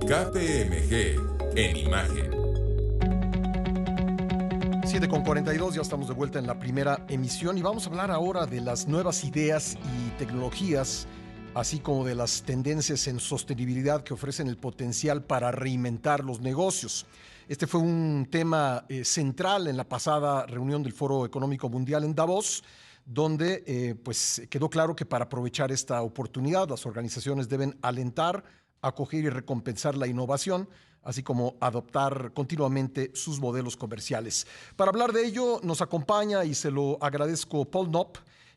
KPMG en Imagen. 7:42, ya estamos de vuelta en la primera emisión y vamos a hablar ahora de las nuevas ideas y tecnologías, así como de las tendencias en sostenibilidad que ofrecen el potencial para reinventar los negocios. Este fue un tema central en la pasada reunión del Foro Económico Mundial en Davos, donde pues quedó claro que para aprovechar esta oportunidad las organizaciones deben alentar, acoger y recompensar la innovación, así como adoptar continuamente sus modelos comerciales. Para hablar de ello nos acompaña, y se lo agradezco, Paul Knopp,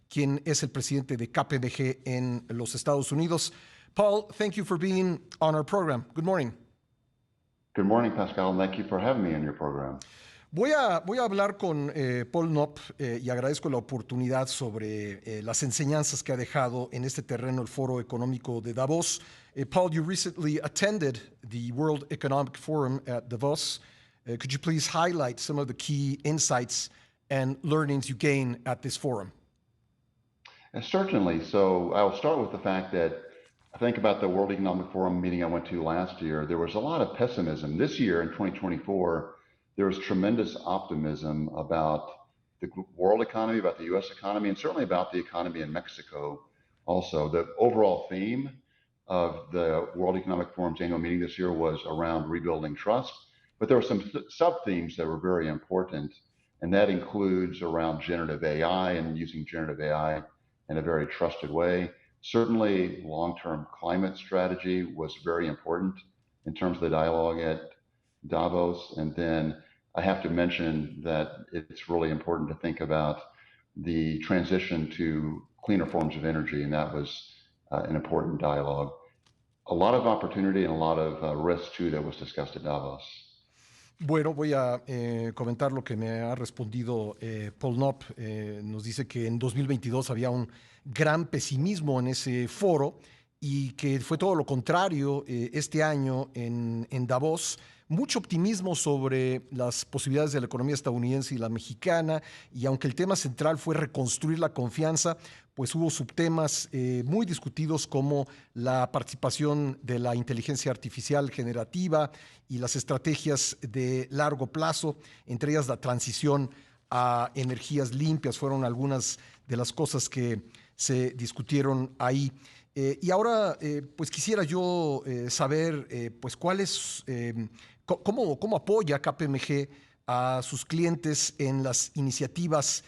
quien es el presidente de KPMG en los Estados Unidos. Paul, thank you for being on our program. Good morning. Good morning, Pascal, and thank you for having me on your program. Voy a hablar con Paul Knopp y agradezco la oportunidad sobre las enseñanzas que ha dejado en este terreno el Foro Económico de Davos. Paul, you recently attended the World Economic Forum at Davos. Could you please highlight some of the key insights and learnings you gained at this forum? Certainly. So I'll start with the fact that I think about the World Economic Forum meeting I went to last year. There was a lot of pessimism. This year, in 2024, there was tremendous optimism about the world economy, about the U.S. economy, and certainly about the economy in Mexico also. The overall theme of the World Economic Forum's annual meeting this year was around rebuilding trust, but there were some sub-themes that were very important, and that includes around generative AI and using generative AI in a very trusted way. Certainly, long-term climate strategy was very important in terms of the dialogue at Davos. And then I have to mention that it's really important to think about the transition to cleaner forms of energy, and that was an important dialogue. A lot of opportunity and a lot of risk, too, that was discussed at Davos. Bueno, voy a comentar lo que me ha respondido Paul Knopp. Nos dice que en 2022 había un gran pesimismo en ese foro y que fue todo lo contrario este año en Davos. Mucho optimismo sobre las posibilidades de la economía estadounidense y la mexicana, y aunque el tema central fue reconstruir la confianza, pues hubo subtemas muy discutidos como la participación de la inteligencia artificial generativa y las estrategias de largo plazo, entre ellas la transición a energías limpias, fueron algunas de las cosas que se discutieron ahí. Y ahora, pues quisiera yo saber, pues cómo apoya KPMG a sus clientes en las iniciativas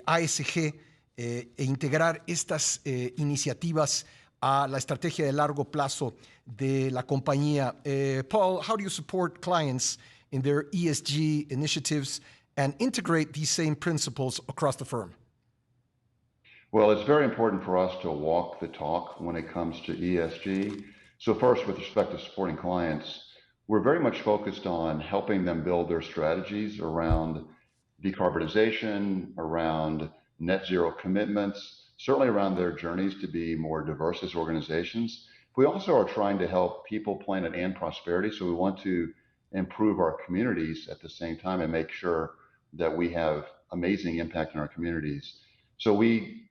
ASG e integrar estas iniciativas a la estrategia de largo plazo de la compañía. Paul, how do you support clients in their ESG initiatives and integrate these same principles across the firm? Well, it's very important for us to walk the talk when it comes to ESG. So first, with respect to supporting clients, we're very much focused on helping them build their strategies around decarbonization, around net zero commitments, certainly around their journeys to be more diverse as organizations. We also are trying to help people, planet, and prosperity. So we want to improve our communities at the same time and make sure that we have amazing impact in our communities. So we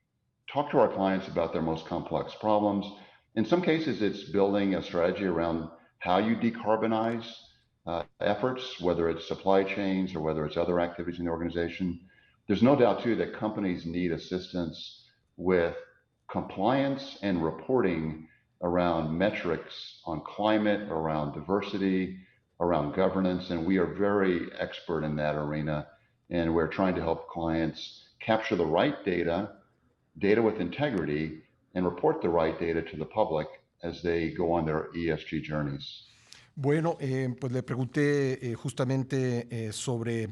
talk to our clients about their most complex problems. In some cases, it's building a strategy around how you decarbonize efforts, whether it's supply chains or whether it's other activities in the organization. There's no doubt, too, that companies need assistance with compliance and reporting around metrics on climate, around diversity, around governance, and we are very expert in that arena, and we're trying to help clients capture the right data with integrity, and report the right data to the public as they go on their ESG journeys. Bueno, pues le pregunté justamente sobre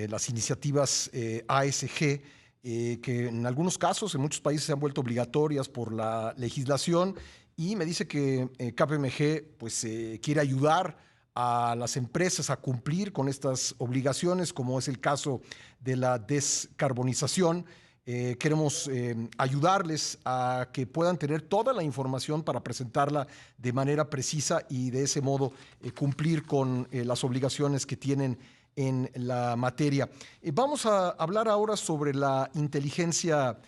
las iniciativas ASG, que en algunos casos, en muchos países se han vuelto obligatorias por la legislación, y me dice que KPMG pues, quiere ayudar a las empresas a cumplir con estas obligaciones, como es el caso de la descarbonización. Queremos ayudarles a que puedan tener toda la información para presentarla de manera precisa y de ese modo cumplir con las obligaciones que tienen en la materia. Vamos a hablar ahora sobre la inteligencia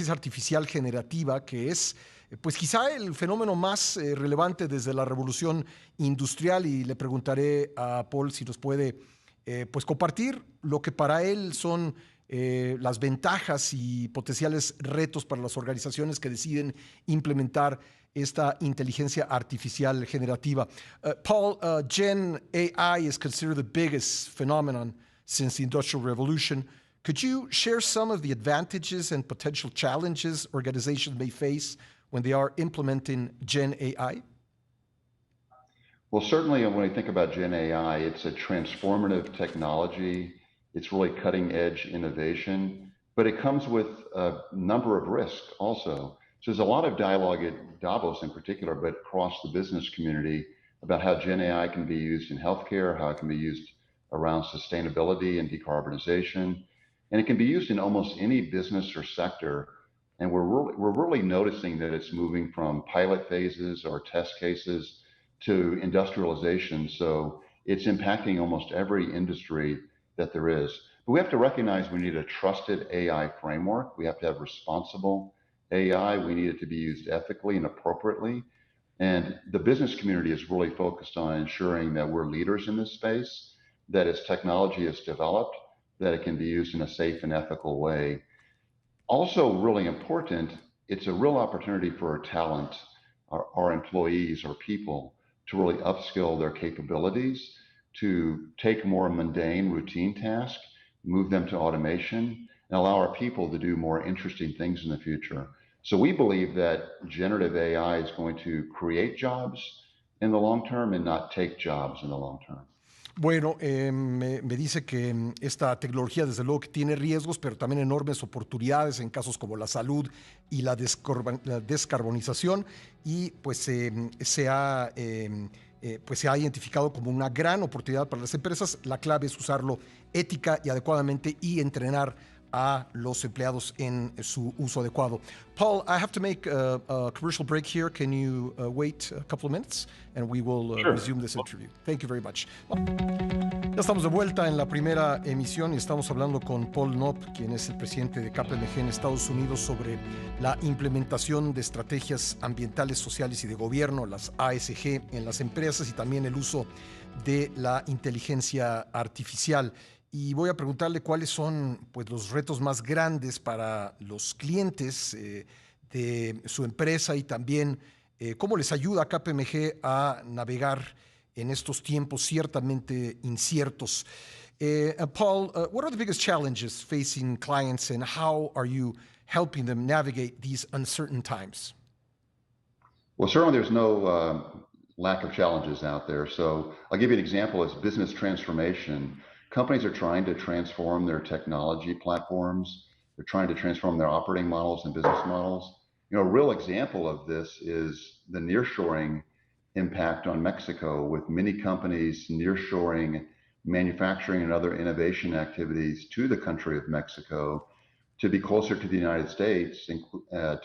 artificial generativa, que es pues quizá el fenómeno más relevante desde la revolución industrial, y le preguntaré a Paul si nos puede pues compartir lo que para él son las ventajas y potenciales retos para las organizaciones que deciden implementar esta inteligencia artificial generativa. Paul, Gen AI is considered the biggest phenomenon since the Industrial Revolution. Could you share some of the advantages and potential challenges organizations may face when they are implementing Gen AI? Well, certainly when we think about Gen AI, it's a transformative technology. It's really cutting edge innovation, but it comes with a number of risks also. So there's a lot of dialogue at Davos in particular, but across the business community about how Gen AI can be used in healthcare, how it can be used around sustainability and decarbonization. And it can be used in almost any business or sector. And we're really noticing that it's moving from pilot phases or test cases to industrialization. So it's impacting almost every industry that there is. But we have to recognize we need a trusted AI framework. We have to have responsible AI. We need it to be used ethically and appropriately. And the business community is really focused on ensuring that we're leaders in this space, that as technology is developed, that it can be used in a safe and ethical way. Also really important, it's a real opportunity for our talent, our employees, our people, to really upskill their capabilities, to take more mundane routine tasks, move them to automation, and allow our people to do more interesting things in the future. So we believe that generative AI is going to create jobs in the long term and not take jobs in the long term. Bueno, me dice que esta tecnología desde luego que tiene riesgos, pero también enormes oportunidades en casos como la salud y la descarbonización, y pues pues se ha identificado como una gran oportunidad para las empresas. La clave es usarlo ética y adecuadamente y entrenar a los empleados en su uso adecuado. Paul, I have to make a commercial break here. Can you wait a couple of minutes and we will resume this interview? Thank you very much. Ya estamos de vuelta en la primera emisión y estamos hablando con Paul Knopp, quien es el presidente de KPMG en Estados Unidos, sobre la implementación de estrategias ambientales, sociales y de gobierno, las ASG, en las empresas, y también el uso de la inteligencia artificial. Y voy a preguntarle cuáles son pues, los retos más grandes para los clientes de su empresa, y también cómo les ayuda a KPMG a navegar en estos tiempos ciertamente inciertos. Paul, what are the biggest challenges facing clients, and how are you helping them navigate these uncertain times? Well, certainly there's no lack of challenges out there. So I'll give you an example. As business transformation, companies are trying to transform their technology platforms. They're trying to transform their operating models and business models. You know, a real example of this is the nearshoring impact on Mexico, with many companies nearshoring manufacturing and other innovation activities to the country of Mexico to be closer to the United States and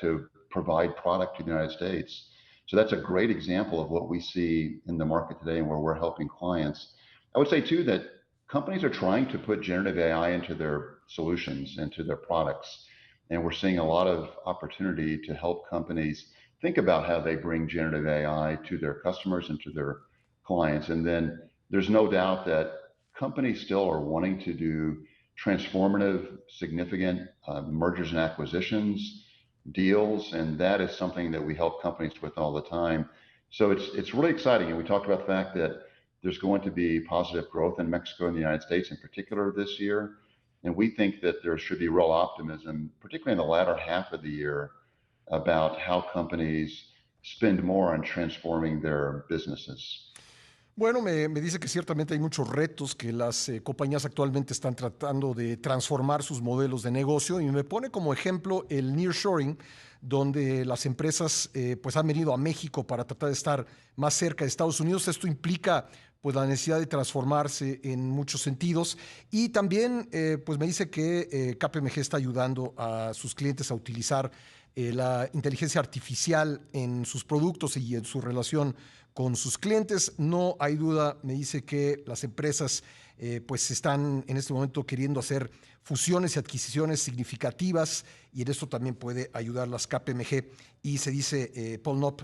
to provide product to the United States. So that's a great example of what we see in the market today and where we're helping clients. I would say too that companies are trying to put generative AI into their solutions, into their products. And we're seeing a lot of opportunity to help companies think about how they bring generative AI to their customers and to their clients. And then there's no doubt that companies still are wanting to do transformative, significant mergers and acquisitions, deals, and that is something that we help companies with all the time. So it's really exciting. And we talked about the fact that there's going to be positive growth in Mexico and the United States in particular this year. And we think that there should be real optimism, particularly in the latter half of the year, about how companies spend more on transforming their businesses. Bueno, me dice que ciertamente hay muchos retos que las compañías actualmente están tratando de transformar sus modelos de negocio, y me pone como ejemplo el nearshoring, donde las empresas pues han venido a México para tratar de estar más cerca de Estados Unidos. Esto implica pues la necesidad de transformarse en muchos sentidos, y también pues me dice que KPMG está ayudando a sus clientes a utilizar la inteligencia artificial en sus productos y en su relación con sus clientes. No hay duda, me dice, que las empresas pues están en este momento queriendo hacer fusiones y adquisiciones significativas, y en esto también puede ayudar las KPMG. Y se dice Paul Knopp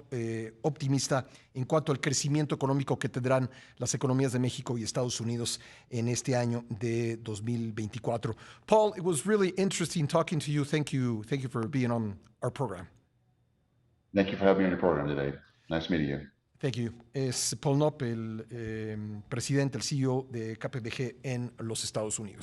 optimista en cuanto al crecimiento económico que tendrán las economías de México y Estados Unidos en este año de 2024. Paul, it was really interesting talking to you. Thank you for being on our program. Thank you for having me on your program today. Nice meeting you. Thank you. Es Paul Knopp, el presidente, el CEO de KPMG en los Estados Unidos.